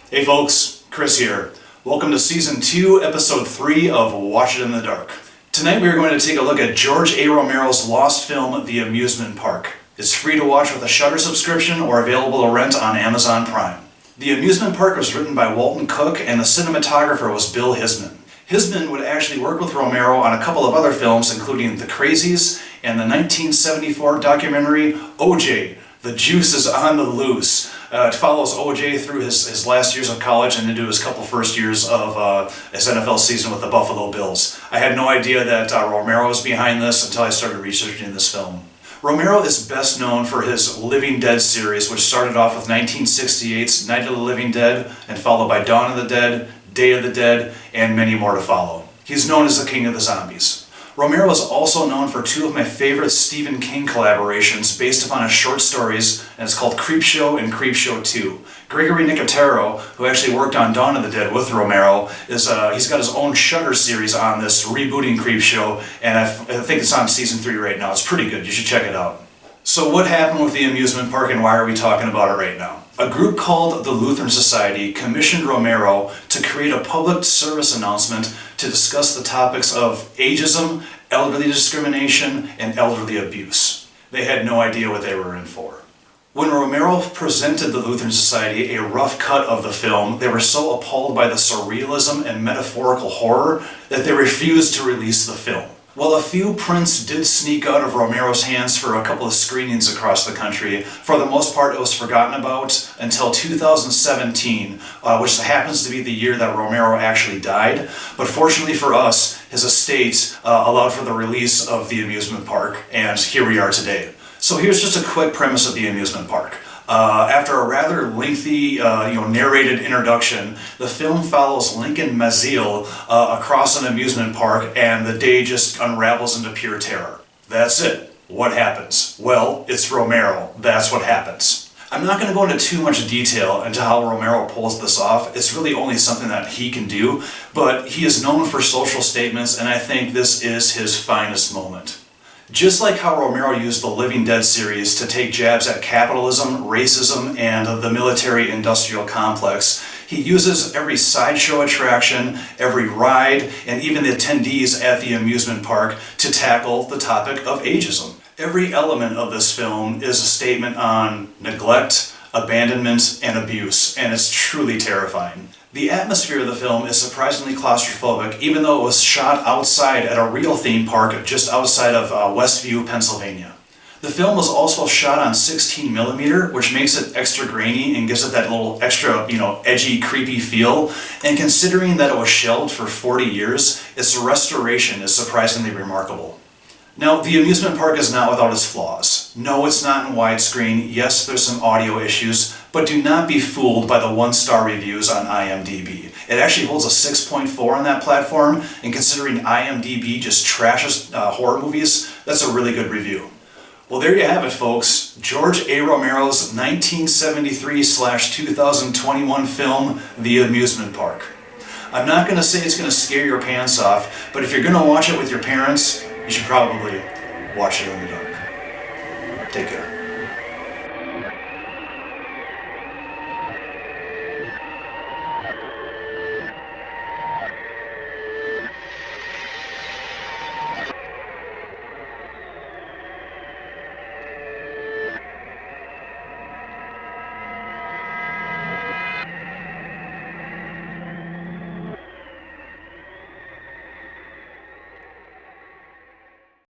Hey folks, Chris here. Welcome to Season 2, Episode 3 of Watch It in the Dark. Tonight we are going to take a look at George A. Romero's lost film, The Amusement Park. It's free to watch with a Shudder subscription or available to rent on Amazon Prime. The Amusement Park was written by Walton Cook and the cinematographer was Bill Hisman. Hisman would actually work with Romero on a couple of other films, including The Crazies and the 1974 documentary O.J., The Juice is on the Loose. It follows O.J. through his last years of college and into his couple first years of his NFL season with the Buffalo Bills. I had no idea that Romero was behind this until I started researching this film. Romero is best known for his Living Dead series, which started off with 1968's Night of the Living Dead and followed by Dawn of the Dead, Day of the Dead, and many more to follow. He's known as the King of the Zombies. Romero is also known for two of my favorite Stephen King collaborations based upon his short stories, and it's called Creepshow and Creepshow 2. Gregory Nicotero, who actually worked on Dawn of the Dead with Romero, he's got his own Shudder series on this rebooting Creepshow, and I think it's on Season 3 right now. It's pretty good. You should check it out. So what happened with the amusement park and why are we talking about it right now? A group called the Lutheran Society commissioned Romero to create a public service announcement to discuss the topics of ageism, elderly discrimination, and elderly abuse. They had no idea what they were in for. When Romero presented the Lutheran Society a rough cut of the film, they were so appalled by the surrealism and metaphorical horror that they refused to release the film. While a few prints did sneak out of Romero's hands for a couple of screenings across the country, for the most part it was forgotten about until 2017, which happens to be the year that Romero actually died. But fortunately for us, his estate allowed for the release of the amusement park, and here we are today. So here's just a quick premise of the amusement park. After a rather lengthy, narrated introduction, the film follows Lincoln Maziel across an amusement park, and the day just unravels into pure terror. That's it. What happens? Well, it's Romero. That's what happens. I'm not going to go into too much detail into how Romero pulls this off. It's really only something that he can do, but he is known for social statements, and I think this is his finest moment. Just like how Romero used the Living Dead series to take jabs at capitalism, racism, and the military-industrial complex, he uses every sideshow attraction, every ride, and even the attendees at the amusement park to tackle the topic of ageism. Every element of this film is a statement on neglect, abandonment, and abuse, and it's truly terrifying. The atmosphere of the film is surprisingly claustrophobic, even though it was shot outside at a real theme park just outside of Westview, Pennsylvania. The film was also shot on 16mm, which makes it extra grainy and gives it that little extra, edgy, creepy feel. And considering that it was shelved for 40 years, its restoration is surprisingly remarkable. Now, the amusement park is not without its flaws. No, it's not in widescreen. Yes, there's some audio issues, but do not be fooled by the one-star reviews on IMDb. It actually holds a 6.4 on that platform, and considering IMDb just trashes horror movies, that's a really good review. Well, there you have it, folks. George A. Romero's 1973/2021 film, The Amusement Park. I'm not going to say it's going to scare your pants off, but if you're going to watch it with your parents, you should probably watch it in the dark. Take care.